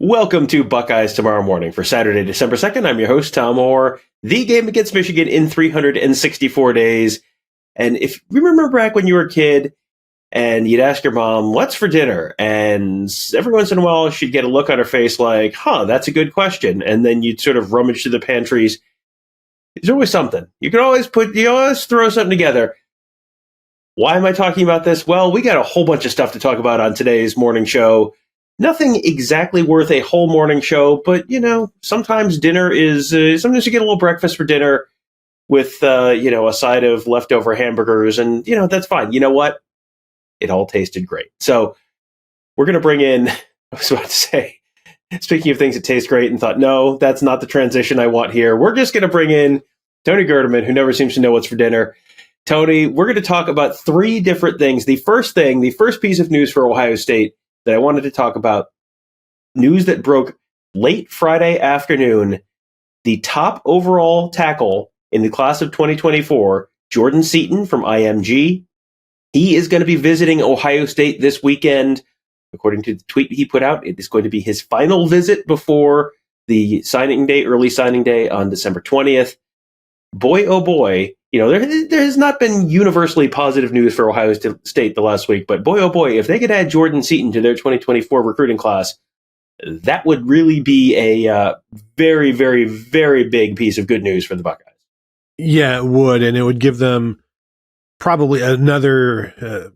Welcome to Buckeyes Tomorrow Morning for Saturday, December 2nd. I'm your host, Tom Orr. The game against Michigan in 364 days. And if you remember back when you were a kid and you'd ask your mom, what's for dinner? And every once in a while she'd get a look on her face like, that's a good question. And then you'd sort of rummage through the pantries. There's always something. You always throw something together. Why am I talking about this? Well, we got a whole bunch of stuff to talk about on today's morning show. Nothing exactly worth a whole morning show, but, sometimes dinner is, sometimes you get a little breakfast for dinner with, a side of leftover hamburgers, and, that's fine. You know what? It all tasted great. So we're going to bring in, I was about to say, speaking of things that taste great, and thought, no, that's not the transition I want here. We're just going to bring in Tony Gerdeman, who never seems to know what's for dinner. Tony, we're going to talk about three different things. The first piece of news for Ohio State that I wanted to talk about, news that broke late Friday afternoon. The top overall tackle in the class of 2024, Jordan Seaton from IMG, he is going to be visiting Ohio State this weekend. According to the tweet he put out, it is going to be his final visit before the early signing day on December 20th. Boy, oh boy, there has not been universally positive news for Ohio State the last week, but boy, oh boy, if they could add Jordan Seaton to their 2024 recruiting class, that would really be a very, very, very big piece of good news for the Buckeyes. Yeah, it would, and it would give them probably another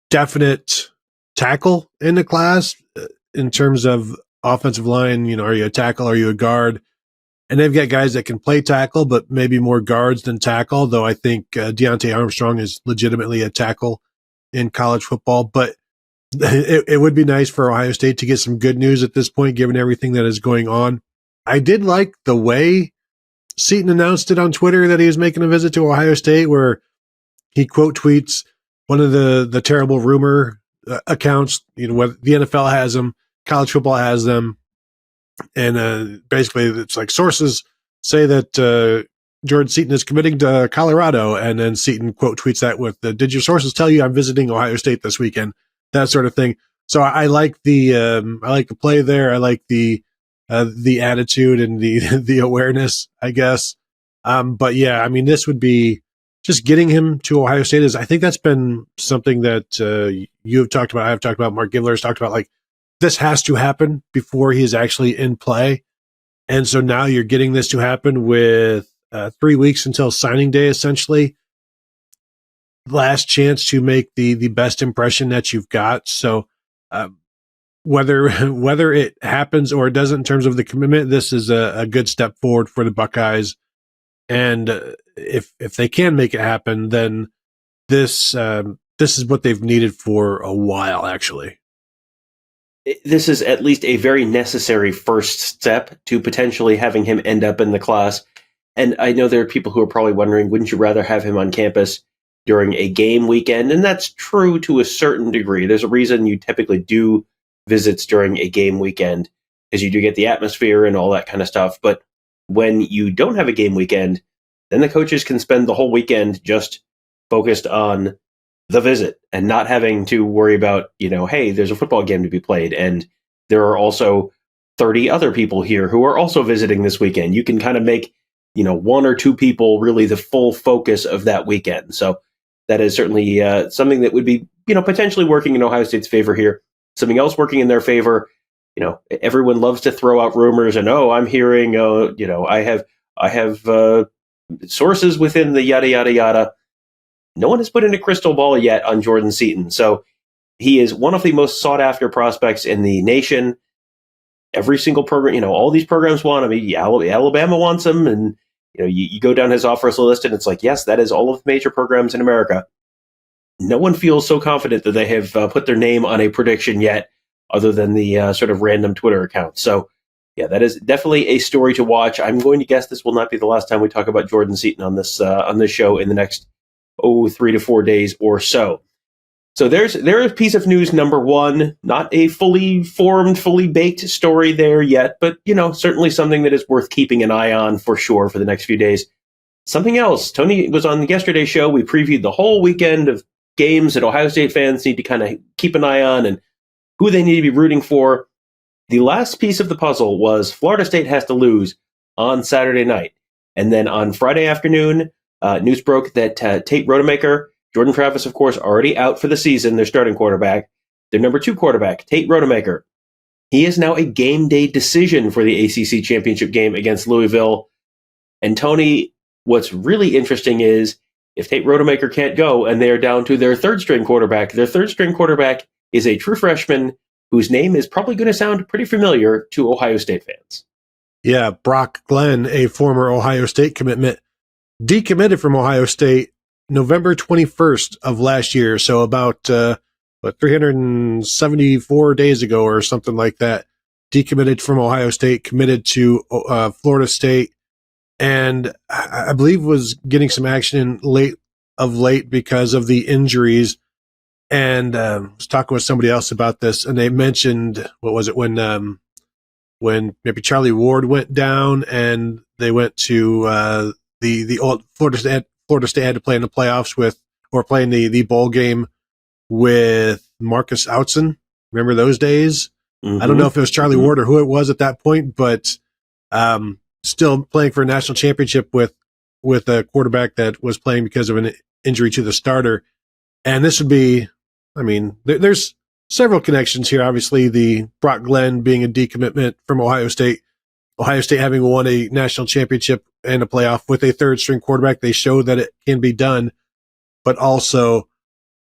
definite tackle in the class in terms of offensive line. Are you a tackle? Are you a guard? And they've got guys that can play tackle, but maybe more guards than tackle, though I think Deontay Armstrong is legitimately a tackle in college football. But it would be nice for Ohio State to get some good news at this point, given everything that is going on. I did like the way Seaton announced it on Twitter that he was making a visit to Ohio State, where he quote tweets one of the terrible rumor accounts, whether the NFL has them, college football has them. And basically, it's like sources say that Jordan Seaton is committing to Colorado, and then Seaton quote tweets that with, "Did your sources tell you I'm visiting Ohio State this weekend?" That sort of thing. So I like the play there. I like the attitude and the awareness, I guess. But yeah, I mean, this would be just getting him to Ohio State. I think that's been something that you have talked about. I've talked about. Mark Givler has talked about. Like, this has to happen before he is actually in play. And so now you're getting this to happen with 3 weeks until signing day, essentially. Last chance to make the best impression that you've got. So whether it happens or it doesn't in terms of the commitment, this is a good step forward for the Buckeyes. And if they can make it happen, then this is what they've needed for a while, actually. This is at least a very necessary first step to potentially having him end up in the class. And I know there are people who are probably wondering, wouldn't you rather have him on campus during a game weekend? And that's true to a certain degree. There's a reason you typically do visits during a game weekend, because you do get the atmosphere and all that kind of stuff. But when you don't have a game weekend, then the coaches can spend the whole weekend just focused on the visit and not having to worry about, hey, there's a football game to be played, and there are also 30 other people here who are also visiting this weekend. You can kind of make, one or two people really the full focus of that weekend. So that is certainly something that would be, potentially working in Ohio State's favor here. Something else working in their favor, everyone loves to throw out rumors and, I'm hearing, I have sources within the yada, yada, yada. No one has put in a crystal ball yet on Jordan Seaton. So he is one of the most sought after prospects in the nation. Every single program, all these programs want him. Alabama wants him. And, you go down his offers list and it's like, yes, that is all of the major programs in America. No one feels so confident that they have put their name on a prediction yet, other than the sort of random Twitter account. So yeah, that is definitely a story to watch. I'm going to guess this will not be the last time we talk about Jordan Seaton on this show in the next 3 to 4 days or so. So there is piece of news number one, not a fully formed, fully baked story there yet, but, certainly something that is worth keeping an eye on for sure for the next few days. Something else, Tony was on yesterday's show. We previewed the whole weekend of games that Ohio State fans need to kind of keep an eye on and who they need to be rooting for. The last piece of the puzzle was Florida State has to lose on Saturday night. And then on Friday afternoon, news broke that Tate Rodemaker, Jordan Travis, of course, already out for the season, their starting quarterback. Their number 2 quarterback, Tate Rodemaker, he is now a game day decision for the ACC championship game against Louisville. And Tony, what's really interesting is if Tate Rodemaker can't go and they are down to their third string quarterback is a true freshman whose name is probably going to sound pretty familiar to Ohio State fans. Yeah, Brock Glenn, a former Ohio State commitment, decommitted from Ohio State November 21st of last year. So about 374 days ago or something like that, decommitted from Ohio State, committed to Florida State, and I believe was getting some action late because of the injuries. And I was talking with somebody else about this, and they mentioned, what was it, when maybe Charlie Ward went down and they went to the old Florida State had to play in the playoffs playing the bowl game with Marcus Outzen. Remember those days? Mm-hmm. I don't know if it was Charlie Ward or who it was at that point, but still playing for a national championship with a quarterback that was playing because of an injury to the starter. And this would be, there's several connections here. Obviously, the Brock Glenn being a decommitment from Ohio State having won a national championship and a playoff with a third string quarterback. They showed that it can be done, but also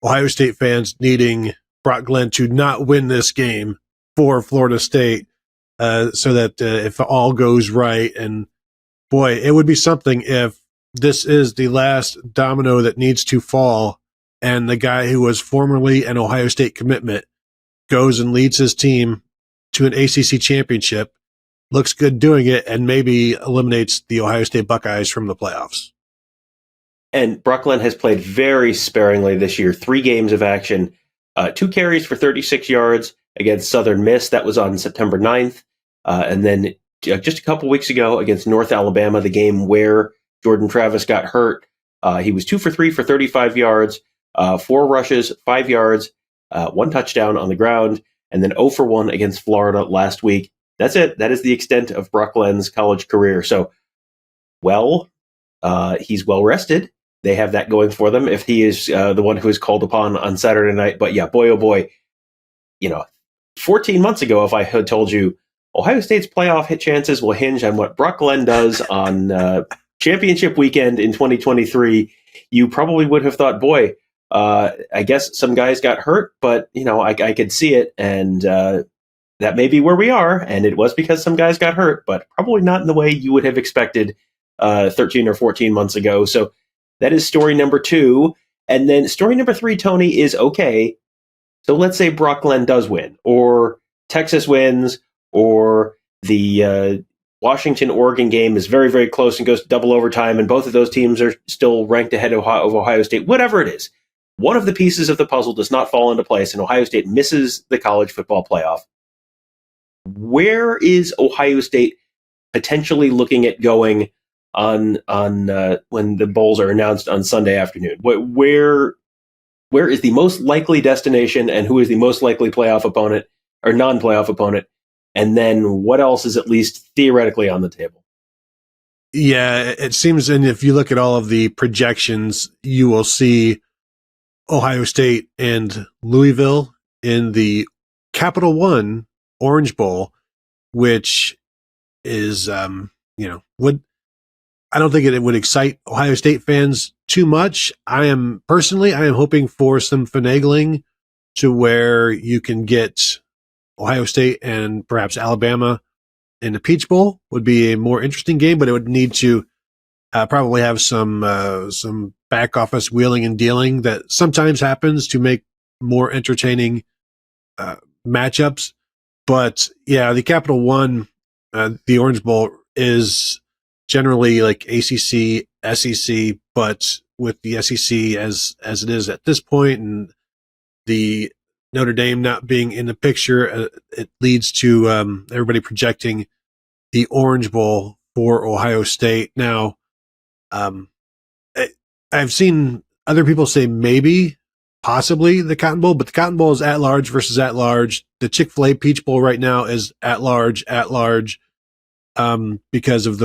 Ohio State fans needing Brock Glenn to not win this game for Florida State, so that if all goes right, and boy, it would be something if this is the last domino that needs to fall, and the guy who was formerly an Ohio State commitment goes and leads his team to an ACC championship, looks good doing it, and maybe eliminates the Ohio State Buckeyes from the playoffs. And Brock Glenn has played very sparingly this year. 3 games of action, 2 carries for 36 yards against Southern Miss. That was on September 9th. And then just a couple weeks ago against North Alabama, the game where Jordan Travis got hurt, he was 2 for 3 for 35 yards, 4 rushes, 5 yards, 1 touchdown on the ground, and then 0 for 1 against Florida last week. That's it. That is the extent of Brock Glenn's college career. So, he's well rested. They have that going for them if he is the one who is called upon on Saturday night. But yeah, boy, oh boy, 14 months ago, if I had told you Ohio State's playoff hit chances will hinge on what Brock Glenn does on championship weekend in 2023, you probably would have thought, boy, I guess some guys got hurt, but I could see it, and that may be where we are. And it was because some guys got hurt, but probably not in the way you would have expected 13 or 14 months ago. So that is story number 2. And then story number 3, Tony, is okay. So let's say Brock Glenn does win, or Texas wins, or the Washington-Oregon game is very, very close and goes to double overtime, and both of those teams are still ranked ahead of Ohio State. Whatever it is, one of the pieces of the puzzle does not fall into place, and Ohio State misses the college football playoff. Where is Ohio State potentially looking at going on when the bowls are announced on Sunday afternoon? Where is the most likely destination, and who is the most likely playoff opponent or non-playoff opponent? And then what else is at least theoretically on the table? Yeah, it seems, and if you look at all of the projections, you will see Ohio State and Louisville in the Capital One Orange Bowl, which is, I don't think it would excite Ohio State fans too much. I am hoping for some finagling to where you can get Ohio State and perhaps Alabama in the Peach Bowl. Would be a more interesting game, but it would need to probably have some back office wheeling and dealing that sometimes happens to make more entertaining matchups. But yeah, the Capital One, the Orange Bowl, is generally like ACC, SEC, but with the SEC as it is at this point, and the Notre Dame not being in the picture, it leads to everybody projecting the Orange Bowl for Ohio State. Now, I've seen other people say maybe possibly the Cotton Bowl, but the Cotton Bowl is at large versus at large. The Chick-fil-A Peach Bowl right now is at large, because of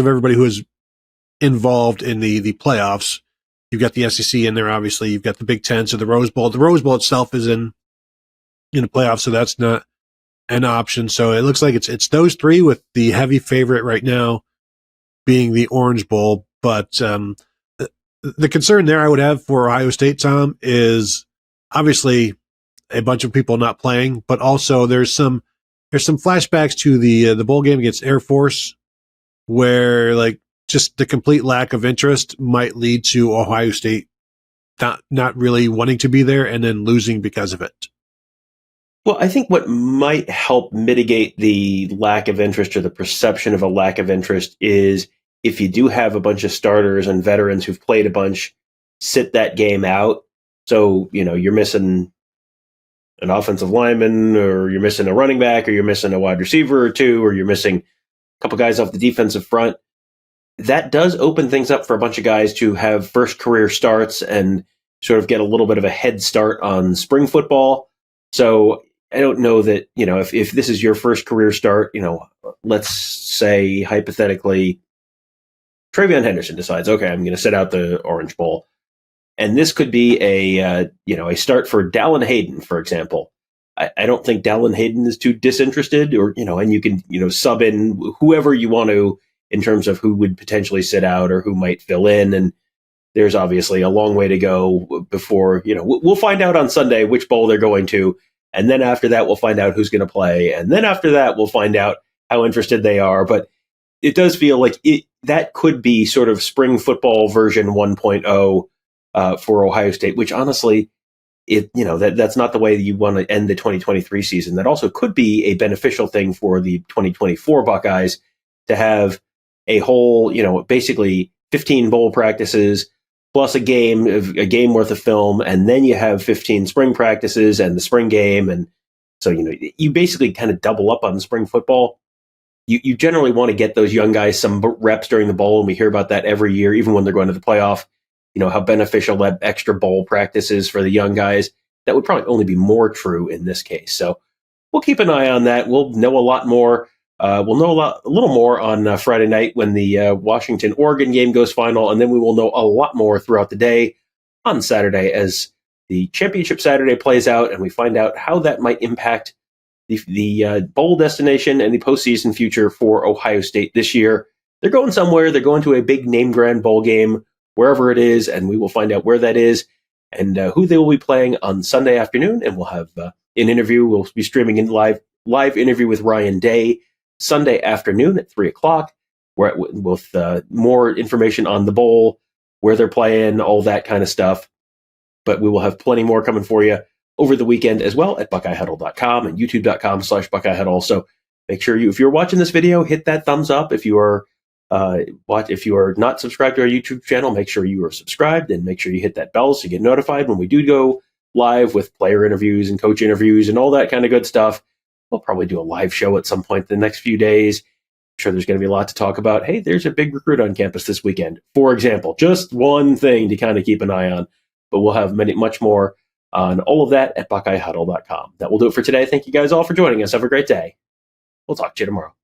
everybody who is involved in the playoffs. You've got the SEC in there, obviously. You've got the Big Ten, so the Rose Bowl. The Rose Bowl itself is in the playoffs, so that's not an option. So it looks like it's those three, with the heavy favorite right now being the Orange Bowl. But the concern there I would have for Ohio State, Tom, is obviously a bunch of people not playing, but also there's some flashbacks to the bowl game against Air Force, where like just the complete lack of interest might lead to Ohio State not really wanting to be there and then losing because of it. Well, I think what might help mitigate the lack of interest or the perception of a lack of interest is if you do have a bunch of starters and veterans who've played a bunch, sit that game out. So, you're missing an offensive lineman, or you're missing a running back, or you're missing a wide receiver or two, or you're missing a couple guys off the defensive front. That does open things up for a bunch of guys to have first career starts and sort of get a little bit of a head start on spring football. So I don't know that, if this is your first career start, let's say hypothetically, Travion Henderson decides, okay, I'm going to sit out the Orange Bowl. And this could be a start for Dallin Hayden, for example. I don't think Dallin Hayden is too disinterested, or, and you can, sub in whoever you want to in terms of who would potentially sit out or who might fill in. And there's obviously a long way to go before, we'll find out on Sunday which bowl they're going to. And then after that, we'll find out who's going to play. And then after that, we'll find out how interested they are. But it does feel like that could be sort of spring football version 1.0 for Ohio State, which honestly, that's not the way that you want to end the 2023 season. That also could be a beneficial thing for the 2024 Buckeyes to have a whole, basically 15 bowl practices plus a game worth of film, and then you have 15 spring practices and the spring game. And so, you basically kind of double up on spring football. You generally want to get those young guys some reps during the bowl, and we hear about that every year, even when they're going to the playoff, how beneficial that extra bowl practice is for the young guys. That would probably only be more true in this case. So we'll keep an eye on that. We'll know a lot more. We'll know a little more on Friday night when the Washington-Oregon game goes final, and then we will know a lot more throughout the day on Saturday as the Championship Saturday plays out, and we find out how that might impact the bowl destination and the postseason future for Ohio State this year. They're going somewhere. They're going to a big name-brand bowl game, wherever it is, and we will find out where that is and who they will be playing on Sunday afternoon. And we'll have an interview. We'll be streaming in live interview with Ryan Day Sunday afternoon at 3:00, with more information on the bowl, where they're playing, all that kind of stuff. But we will have plenty more coming for you over the weekend as well at BuckeyeHuddle.com and YouTube.com/BuckeyeHuddle. So make sure if you're watching this video, hit that thumbs up. If you are not subscribed to our YouTube channel, make sure you are subscribed, and make sure you hit that bell so you get notified when we do go live with player interviews and coach interviews and all that kind of good stuff. We'll probably do a live show at some point in the next few days. I'm sure there's going to be a lot to talk about. Hey, there's a big recruit on campus this weekend, for example. Just one thing to kind of keep an eye on. But we'll have much more on all of that at BuckeyeHuddle.com. That will do it for today. Thank you guys all for joining us. Have a great day. We'll talk to you tomorrow.